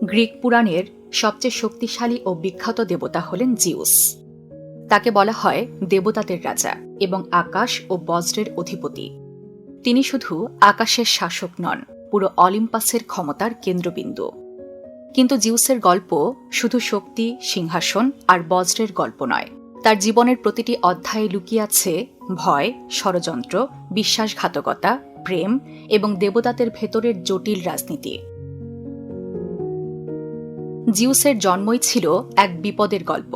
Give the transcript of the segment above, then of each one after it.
Greek পুরাণের সবচেয়ে শক্তিশালী ও বিখ্যাত দেবতা হলেন জিউস। তাকে বলা হয় দেবতাদের রাজা এবং আকাশ ও বজ্রের অধিপতি। তিনি শুধু আকাশের শাসক নন, পুরো অলিম্পাসের ক্ষমতার কেন্দ্রবিন্দু। কিন্তু জিউসের গল্প শুধু শক্তি, সিংহাসন আর বজ্রের গল্প নয়। তার জীবনের প্রতিটি অধ্যায়ে লুকিয়ে আছে ভয়, ষড়যন্ত্র, বিশ্বাসঘাতকতা, প্রেম এবং দেবতাদের ভেতরের জটিল রাজনীতি। জিউসের জন্মই ছিল এক বিপদের গল্প।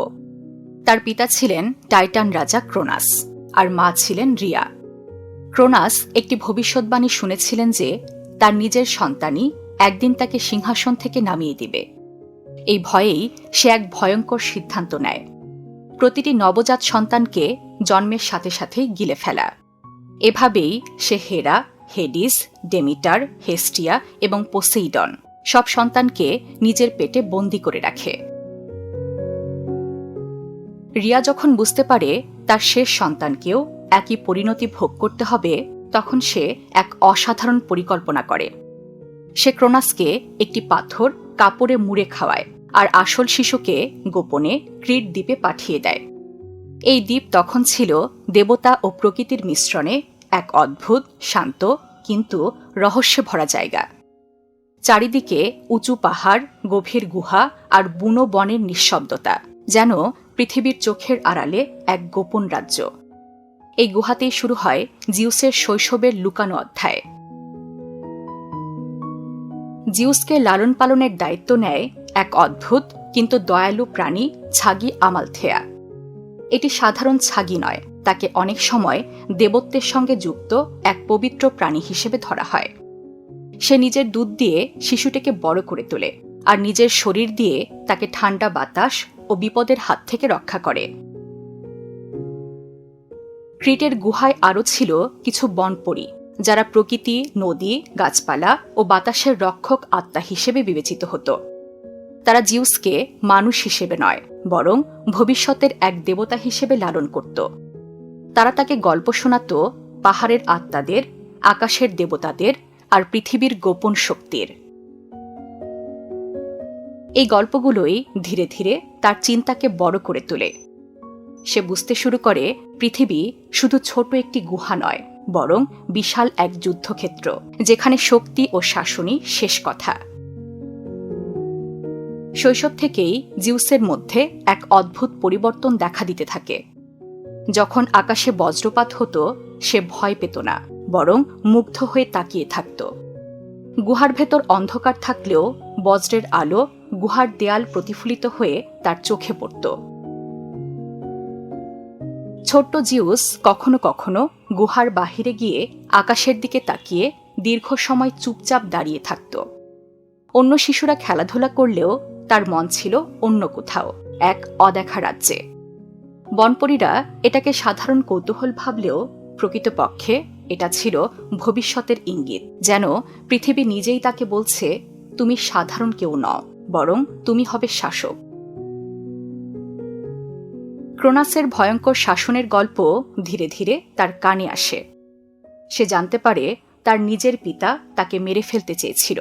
তার পিতা ছিলেন টাইটান রাজা ক্রোনাস আর মা ছিলেন রিয়া। ক্রোনাস একটি ভবিষ্যৎবাণী শুনেছিলেন যে তার নিজের সন্তানই একদিন তাকে সিংহাসন থেকে নামিয়ে দিবে। এই ভয়েই সে এক ভয়ঙ্কর সিদ্ধান্ত নেয়, প্রতিটি নবজাত সন্তানকে জন্মের সাথে সাথেই গিলে ফেলা। এভাবেই সে হেরা, হেডিস, ডেমিটার, হেস্টিয়া এবং পোসেইডন সব সন্তানকে নিজের পেটে বন্দী করে রাখে। রিয়া যখন বুঝতে পারে তার শেষ সন্তানকেও একই পরিণতি ভোগ করতে হবে, তখন সে এক অসাধারণ পরিকল্পনা করে। সে ক্রোনাসকে একটি পাথর কাপড়ে মুড়ে খাওয়ায় আর আসল শিশুকে গোপনে ক্রিট দ্বীপে পাঠিয়ে দেয়। এই দ্বীপ তখন ছিল দেবতা ও প্রকৃতির মিশ্রণে এক অদ্ভুত, শান্ত কিন্তু রহস্যে ভরা জায়গা। চারিদিকে উঁচু পাহাড়, গভীর গুহা আর বুনো বনের নিঃশব্দতা, যেন পৃথিবীর চোখের আড়ালে এক গোপন রাজ্য। এই গুহাতেই শুরু হয় জিউসের শৈশবের লুকানো অধ্যায়। জিউসকে লালন পালনের দায়িত্ব নেয় এক অদ্ভুত কিন্তু দয়ালু প্রাণী ছাগি আমালথেয়া। এটি সাধারণ ছাগি নয়, তাকে অনেক সময় দেবত্বের সঙ্গে যুক্ত এক পবিত্র প্রাণী হিসেবে ধরা হয়। সে নিজের দুধ দিয়ে শিশুটিকে বড় করে তোলে আর নিজের শরীর দিয়ে তাকে ঠান্ডা বাতাস ও বিপদের হাত থেকে রক্ষা করে। ক্রিটের গুহায় আরও ছিল কিছু বনপরী, যারা প্রকৃতি, নদী, গাছপালা ও বাতাসের রক্ষক আত্মা হিসেবে বিবেচিত হতো। তারা জিউসকে মানুষ হিসেবে নয়, বরং ভবিষ্যতের এক দেবতা হিসেবে লালন করত। তারা তাকে গল্প শোনাত পাহাড়ের আত্মাদের, আকাশের দেবতাদের আর পৃথিবীর গোপন শক্তির। এই গল্পগুলোই ধীরে ধীরে তার চিন্তাকে বড় করে তোলে। সে বুঝতে শুরু করে পৃথিবী শুধু ছোট একটি গুহা নয়, বরং বিশাল এক যুদ্ধক্ষেত্র, যেখানে শক্তি ও শাসনই শেষ কথা। শৈশব থেকেই জিউসের মধ্যে এক অদ্ভুত পরিবর্তন দেখা দিতে থাকে। যখন আকাশে বজ্রপাত হতো, সে ভয় পেত না, বরং মুগ্ধ হয়ে তাকিয়ে থাকত। গুহার ভেতর অন্ধকার থাকলেও বজ্রের আলো গুহার দেয়াল প্রতিফলিত হয়ে তার চোখে পড়ত। ছোট্ট জিউস কখনো কখনো গুহার বাহিরে গিয়ে আকাশের দিকে তাকিয়ে দীর্ঘ সময় চুপচাপ দাঁড়িয়ে থাকত। অন্য শিশুরা খেলাধুলা করলেও তার মন ছিল অন্য কোথাও, এক অদেখা রাজ্যে। বনপরীরা এটাকে সাধারণ কৌতূহল ভাবলেও প্রকৃতপক্ষে এটা ছিল ভবিষ্যতের ইঙ্গিত, যেন পৃথিবী নিজেই তাকে বলছে, তুমি সাধারণ কেউ নও, বরং তুমি হবে শাসক। ক্রোনাসের ভয়ঙ্কর শাসনের গল্প ধীরে ধীরে তার কানে আসে। সে জানতে পারে তার নিজের পিতা তাকে মেরে ফেলতে চেয়েছিল।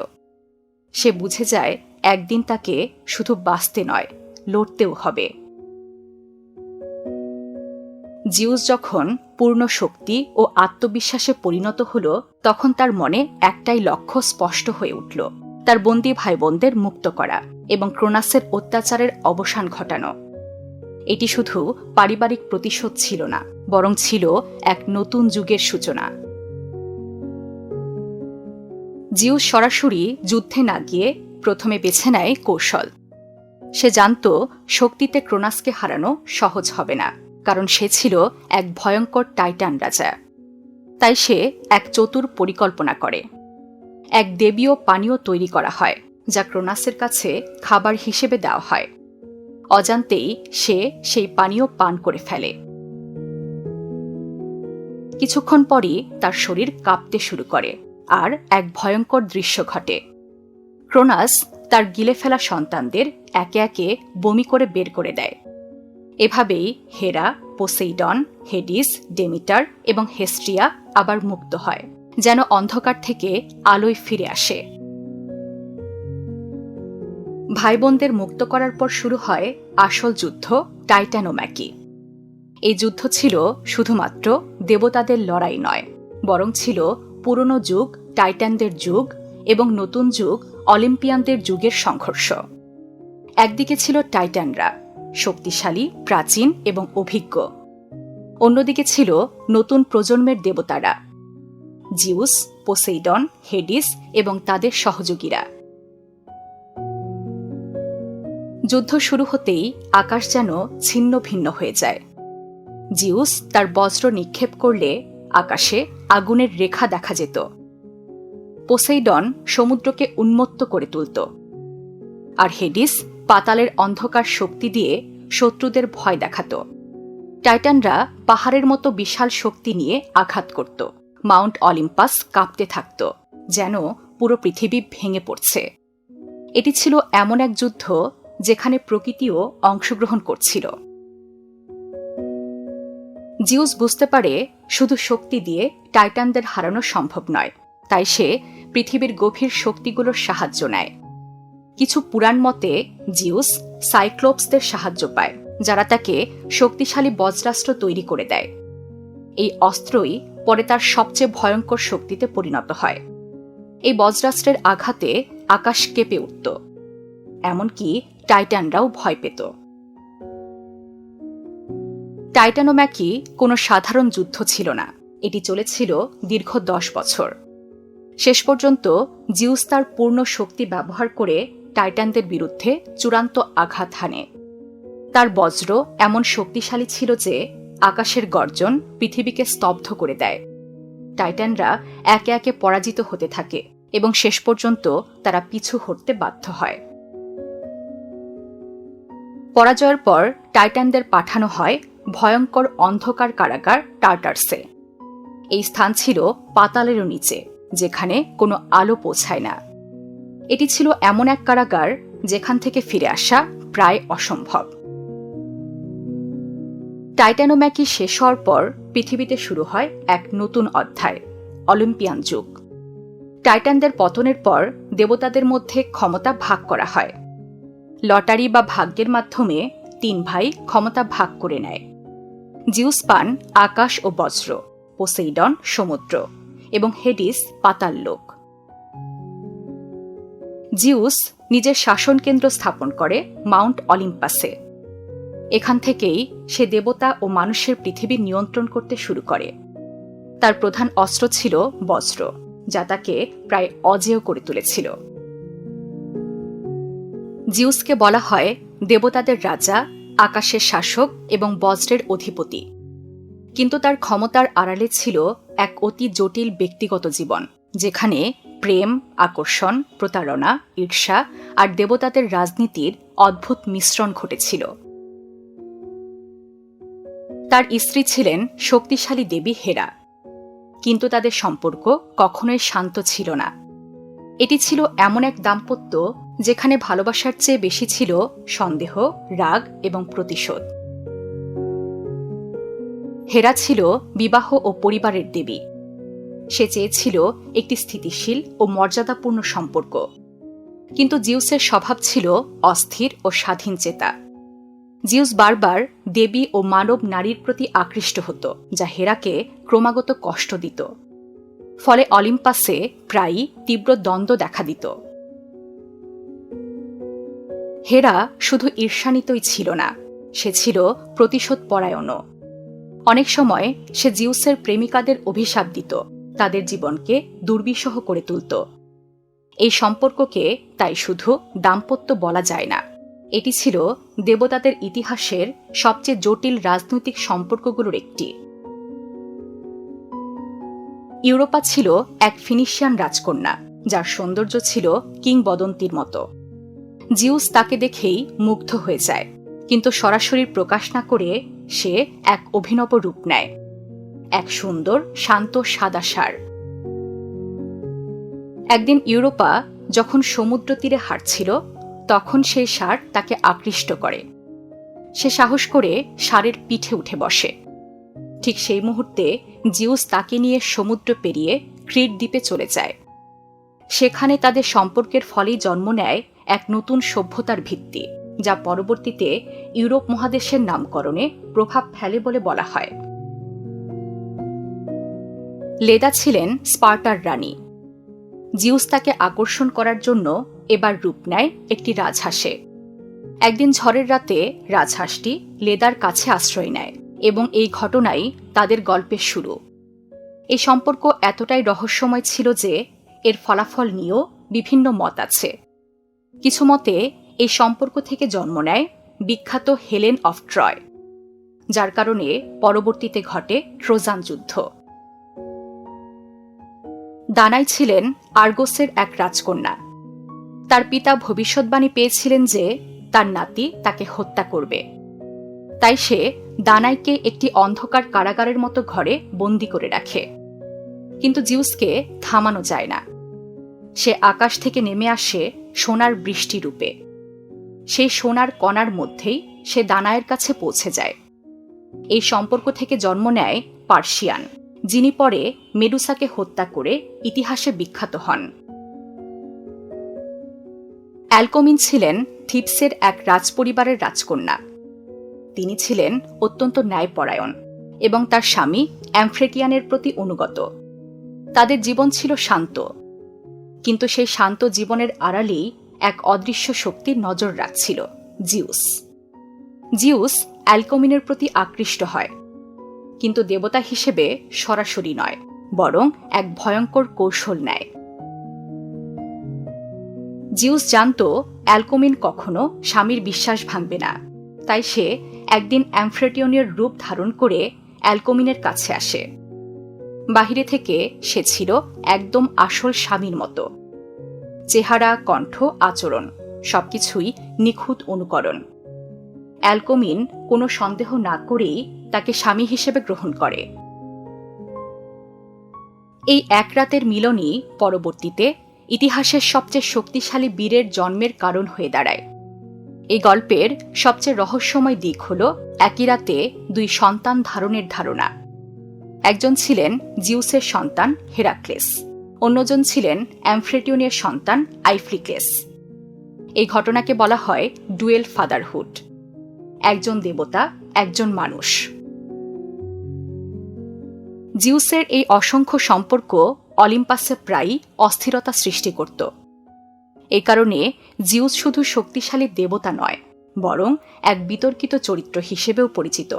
সে বুঝে যায় একদিন তাকে শুধু বাঁচতে নয়, লড়তেও হবে। জিউস যখন পূর্ণ শক্তি ও আত্মবিশ্বাসে পরিণত হল, তখন তার মনে একটাই লক্ষ্য স্পষ্ট হয়ে উঠল, তার বন্দী ভাই বোনদের মুক্ত করা এবং ক্রোনাসের অত্যাচারের অবসান ঘটানো। এটি শুধু পারিবারিক প্রতিশোধ ছিল না, বরং ছিল এক নতুন যুগের সূচনা। জিউস সরাসরি যুদ্ধে না গিয়ে প্রথমে বেছে নেয় কৌশল। সে জানত শক্তিতে ক্রোনাসকে হারানো সহজ হবে না, কারণ সে ছিল এক ভয়ঙ্কর টাইটান রাজা। তাই সে এক চতুর পরিকল্পনা করে। এক দেবীয় পানীয় তৈরি করা হয়, যা ক্রোনাসের কাছে খাবার হিসেবে দেওয়া হয়। অজান্তেই সে সেই পানীয় পান করে ফেলে। কিছুক্ষণ পরই তার শরীর কাঁপতে শুরু করে আর এক ভয়ঙ্কর দৃশ্য ঘটে। ক্রোনাস তার গিলে ফেলা সন্তানদের একে একে বমি করে বের করে দেয়। এভাবেই হেরা, পোসেইডন, হেডিস, ডেমিটার এবং হেস্টিয়া আবার মুক্ত হয়, যেন অন্ধকার থেকে আলোয় ফিরে আসে। ভাই বোনদের মুক্ত করার পর শুরু হয় আসল যুদ্ধ, টাইটানোম্যাকি। এই যুদ্ধ ছিল শুধুমাত্র দেবতাদের লড়াই নয়, বরং ছিল পুরনো যুগ টাইটানদের যুগ এবং নতুন যুগ অলিম্পিয়ানদের যুগের সংঘর্ষ। একদিকে ছিল টাইটানরা, শক্তিশালী, প্রাচীন এবং অভিজ্ঞ। অন্যদিকে ছিল নতুন প্রজন্মের দেবতারা, জিউস, পোসেইডন, হেডিস এবং তাদের সহযোগীরা। যুদ্ধ শুরু হতেই আকাশ যেন ছিন্ন ভিন্ন হয়ে যায়। জিউস তার বজ্র নিক্ষেপ করলে আকাশে আগুনের রেখা দেখা যেত। পোসেইডন সমুদ্রকে উন্মত্ত করে তুলত, আর হেডিস পাতালের অন্ধকার শক্তি দিয়ে শত্রুদের ভয় দেখাত। টাইটানরা পাহাড়ের মতো বিশাল শক্তি নিয়ে আঘাত করত। মাউন্ট অলিম্পাস কাঁপতে থাকত, যেন পুরো পৃথিবী ভেঙে পড়ছে। এটি ছিল এমন এক যুদ্ধ যেখানে প্রকৃতিও অংশগ্রহণ করছিল। জিউস বুঝতে পারে শুধু শক্তি দিয়ে টাইটানদের হারানো সম্ভব নয়, তাই সে পৃথিবীর গভীর শক্তিগুলোর সাহায্য নেয়। কিছু পুরাণ মতে জিউস সাইক্লোপসদের সাহায্য পায়, যারা তাকে শক্তিশালী বজ্রাস্ত্র তৈরি করে দেয়। এই অস্ত্রই পরে তার সবচেয়ে ভয়ঙ্কর শক্তিতে পরিণত হয়। এই বজ্রাস্ত্রের আঘাতে আকাশ কেঁপে উঠত, এমনকি টাইটানরাও ভয় পেত। টাইটানোম্যাকি কোনো সাধারণ যুদ্ধ ছিল না, এটি চলেছিল দীর্ঘ 10 বছর। শেষ পর্যন্ত জিউস তার পূর্ণ শক্তি ব্যবহার করে টাইটানদের বিরুদ্ধে চূড়ান্ত আঘাত হানে। তার বজ্র এমন শক্তিশালী ছিল যে আকাশের গর্জন পৃথিবীকে স্তব্ধ করে দেয়। টাইটানরা একে একে পরাজিত হতে থাকে এবং শেষ পর্যন্ত তারা পিছু হটতে বাধ্য হয়। পরাজয়ের পর টাইটানদের পাঠানো হয় ভয়ঙ্কর অন্ধকার কারাগার টার্টার্সে। এই স্থান ছিল পাতালেরও নিচে, যেখানে কোনো আলো পৌঁছায় না। এটি ছিল এমন এক কারাগার যেখান থেকে ফিরে আসা প্রায় অসম্ভব। টাইটানোম্যাকি শেষ হওয়ার পর পৃথিবীতে শুরু হয় এক নতুন অধ্যায়, অলিম্পিয়ান যুগ। টাইটানদের পতনের পর দেবতাদের মধ্যে ক্ষমতা ভাগ করা হয়। লটারি বা ভাগ্যের মাধ্যমে 3 ভাই ক্ষমতা ভাগ করে নেয়। জিউস পান আকাশ ও বজ্র, পোসেইডন সমুদ্র এবং হেডিস পাতাল লোক। জিউস নিজের শাসন কেন্দ্র স্থাপন করে মাউন্ট অলিম্পাসে। এখান থেকেই সে দেবতা ও মানুষের পৃথিবী নিয়ন্ত্রণ করতে শুরু করে। তার প্রধান অস্ত্র ছিল বজ্র, যা তাকে প্রায় অজেয় করে তুলেছিল। জিউসকে বলা হয় দেবতাদের রাজা, আকাশের শাসক এবং বজ্রের অধিপতি। কিন্তু তার ক্ষমতার আড়ালে ছিল এক অতি জটিল ব্যক্তিগত জীবন, যেখানে প্রেম, আকর্ষণ, প্রতারণা, ঈর্ষা আর দেবতাদের রাজনীতির অদ্ভুত মিশ্রণ ঘটেছিল। তার স্ত্রী ছিলেন শক্তিশালী দেবী হেরা, কিন্তু তাদের সম্পর্ক কখনোই শান্ত ছিল না। এটি ছিল এমন এক দাম্পত্য যেখানে ভালোবাসার চেয়ে বেশি ছিল সন্দেহ, রাগ এবং প্রতিশোধ। হেরা ছিল বিবাহ ও পরিবারের দেবী। সে চেয়েছিল একটি স্থিতিশীল ও মর্যাদাপূর্ণ সম্পর্ক, কিন্তু জিউসের স্বভাব ছিল অস্থির ও স্বাধীন চেতা। জিউস বারবার দেবী ও মানব নারীর প্রতি আকৃষ্ট হতো, যা হেরাকে ক্রমাগত কষ্ট দিত। ফলে অলিম্পাসে প্রায়ই তীব্র দ্বন্দ্ব দেখা দিত। হেরা শুধু ঈর্ষান্বিতই ছিল না, সে ছিল প্রতিশোধ পরায়ণও। অনেক সময় সে জিউসের প্রেমিকাদের অভিশাপ দিত, তাদের জীবনকে দুর্বিষহ করে তুলত। এই সম্পর্ককে তাই শুধু দাম্পত্য বলা যায় না, এটি ছিল দেবতাদের ইতিহাসের সবচেয়ে জটিল রাজনৈতিক সম্পর্কগুলোর একটি। ইউরোপা ছিল এক ফিনিশিয়ান রাজকন্যা, যার সৌন্দর্য ছিল কিংবদন্তির মতো। জিউস তাকে দেখেই মুগ্ধ হয়ে যায়, কিন্তু সরাসরি প্রকাশ না করে সে এক অভিনব রূপ নেয়, এক সুন্দর শান্ত সাদা ষাঁড়। একদিন ইউরোপা যখন সমুদ্র তীরে হাঁটছিল, তখন সেই ষাঁড় তাকে আকৃষ্ট করে। সে সাহস করে ষাঁড়ের পিঠে উঠে বসে। ঠিক সেই মুহূর্তে জিউস তাকে নিয়ে সমুদ্র পেরিয়ে ক্রিট দ্বীপে চলে যায়। সেখানে তাদের সম্পর্কের ফলেই জন্ম নেয় এক নতুন সভ্যতার ভিত্তি, যা পরবর্তীতে ইউরোপ মহাদেশের নামকরণে প্রভাব ফেলে বলে বলা হয়। লেদা ছিলেন স্পার্টার রানী। জিউস তাকে আকর্ষণ করার জন্য এবার রূপ নেয় একটি রাজহাঁসে। একদিন ঝড়ের রাতে রাজহাঁসটি লেদার কাছে আশ্রয় নেয় এবং এই ঘটনাই তাদের গল্পের শুরু। এই সম্পর্ক এতটাই রহস্যময় ছিল যে এর ফলাফল নিয়েও বিভিন্ন মত আছে। কিছু মতে এই সম্পর্ক থেকে জন্ম নেয় বিখ্যাত হেলেন অফ ট্রয়, যার কারণে পরবর্তীতে ঘটে ট্রোজান যুদ্ধ। দানাই ছিলেন আর্গোসের এক রাজকন্যা। তার পিতা ভবিষ্যৎবাণী পেয়েছিলেন যে তার নাতি তাকে হত্যা করবে, তাই সে দানাইকে একটি অন্ধকার কারাগারের মতো ঘরে বন্দি করে রাখে। কিন্তু জিউসকে থামানো যায় না। সে আকাশ থেকে নেমে আসে সোনার বৃষ্টি রূপে। সেই সোনার কণার মধ্যেই সে দানাইয়ের কাছে পৌঁছে যায়। এই সম্পর্ক থেকে জন্ম নেয় পার্সিয়ান, যিনি পরে মেডুসাকে হত্যা করে ইতিহাসে বিখ্যাত হন। অ্যালকমিন ছিলেন থিবসের এক রাজপরিবারের রাজকন্যা। তিনি ছিলেন অত্যন্ত ন্যায়পরায়ণ এবং তার স্বামী অ্যামফ্রেটিয়ানের প্রতি অনুগত। তাদের জীবন ছিল শান্ত, কিন্তু সেই শান্ত জীবনের আড়ালেই এক অদৃশ্য শক্তির নজর রাখছিল, জিউস। জিউস অ্যালকমিনের প্রতি আকৃষ্ট হয়, কিন্তু দেবতা হিসেবে সরাসরি নয়, বরং এক ভয়ঙ্কর কৌশল নেয়। জিউস জানত অ্যালকমিন কখনো স্বামীর বিশ্বাস ভাঙবে না, তাই সে একদিন অ্যামফ্রেটিয়নের রূপ ধারণ করে অ্যালকমিনের কাছে আসে। বাহিরে থেকে সে ছিল একদম আসল স্বামীর মতো। চেহারা, কণ্ঠ, আচরণ সবকিছুই নিখুঁত অনুকরণ। অ্যালকমিন কোনো সন্দেহ না করেই তাকে স্বামী হিসেবে গ্রহণ করে। এই এক রাতের মিলনই পরবর্তীতে ইতিহাসের সবচেয়ে শক্তিশালী বীরের জন্মের কারণ হয়ে দাঁড়ায়। এই গল্পের সবচেয়ে রহস্যময় দিক হল একই রাতে দুই সন্তান ধারণের ধারণা। একজন ছিলেন জিউসের সন্তান হেরাক্লেস, অন্যজন ছিলেন অ্যামফ্রেটিয়নের সন্তান আইফ্লিক্লেস। এই ঘটনাকে বলা হয় ডুয়েল ফাদারহুড, একজন দেবতা, একজন মানুষ। জিউসের এই অসংখ্য সম্পর্ক অলিম্পাসে প্রায়ই অস্থিরতা সৃষ্টি করত। এই কারণে জিউস শুধু শক্তিশালী দেবতা নয়, বরং এক বিতর্কিত চরিত্র হিসেবেও পরিচিত।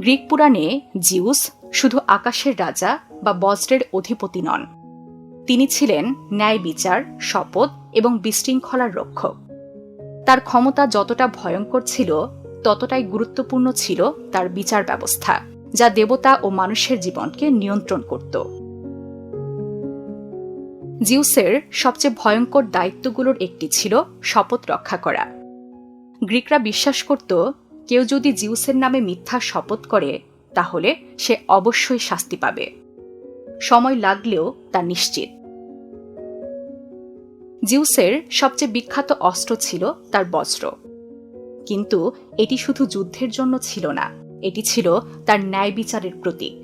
গ্রিক পুরাণে জিউস শুধু আকাশের রাজা বা বজ্রের অধিপতি নন, তিনি ছিলেন ন্যায় বিচার, শপথ এবং বিশৃঙ্খলার রক্ষক। তার ক্ষমতা যতটা ভয়ঙ্কর ছিল, ততটাই গুরুত্বপূর্ণ ছিল তার বিচার ব্যবস্থা, যা দেবতা ও মানুষের জীবনকে নিয়ন্ত্রণ করত। জিউসের সবচেয়ে ভয়ঙ্কর দায়িত্বগুলোর একটি ছিল শপথ রক্ষা করা। গ্রিকরা বিশ্বাস করত, কেউ যদি জিউসের নামে মিথ্যা শপথ করে তাহলে সে অবশ্যই শাস্তি পাবে, সময় লাগলেও তা নিশ্চিত। জিউসের সবচেয়ে বিখ্যাত অস্ত্র ছিল তার বজ্র, কিন্তু এটি শুধু যুদ্ধের জন্য ছিল না, এটি ছিল তার ন্যায় বিচারের প্রতীক।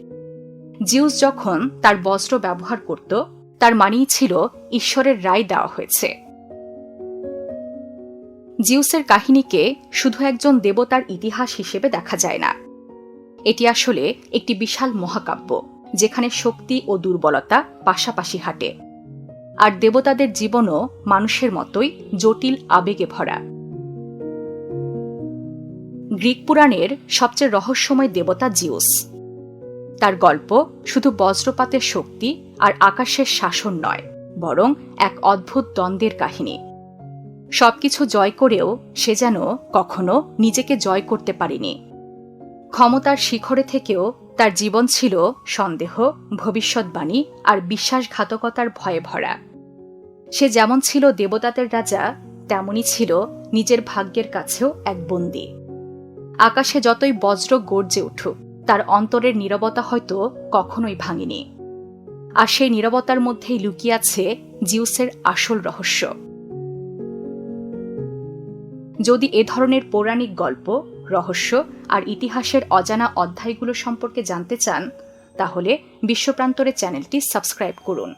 জিউস যখন তার বজ্র ব্যবহার করত, তার মানেই ছিল ঈশ্বরের রায় দেওয়া হয়েছে। জিউসের কাহিনীকে শুধু একজন দেবতার ইতিহাস হিসেবে দেখা যায় না, এটি আসলে একটি বিশাল মহাকাব্য, যেখানে শক্তি ও দুর্বলতা পাশাপাশি হাঁটে, আর দেবতাদের জীবনও মানুষের মতোই জটিল আবেগে ভরা। গ্রিক পুরাণের সবচেয়ে রহস্যময় দেবতা জিউস। তার গল্প শুধু বজ্রপাতের শক্তি আর আকাশের শাসন নয়, বরং এক অদ্ভুত দ্বন্দ্বের কাহিনী। সবকিছু জয় করেও সে যেন কখনো নিজেকে জয় করতে পারেনি। ক্ষমতার শিখরে থেকেও তার জীবন ছিল সন্দেহ, ভবিষ্যৎবাণী আর বিশ্বাসঘাতকতার ভয়ে ভরা। সে যেমন ছিল দেবতাদের রাজা, তেমনই ছিল নিজের ভাগ্যের কাছেও এক বন্দী। আকাশে যতই বজ্র গর্জে উঠুক, তার অন্তরের নীরবতা হয়তো কখনোই ভাঙেনি। আর সেই নীরবতার মধ্যেই লুকিয়ে আছে জিউসের আসল রহস্য। যদি এ ধরনের পৌরাণিক গল্প, রহস্য আর ইতিহাসের অজানা অধ্যায়গুলো সম্পর্কে জানতে চান, তাহলে বিশ্বপ্রান্তরে চ্যানেলটি সাবস্ক্রাইব করুন।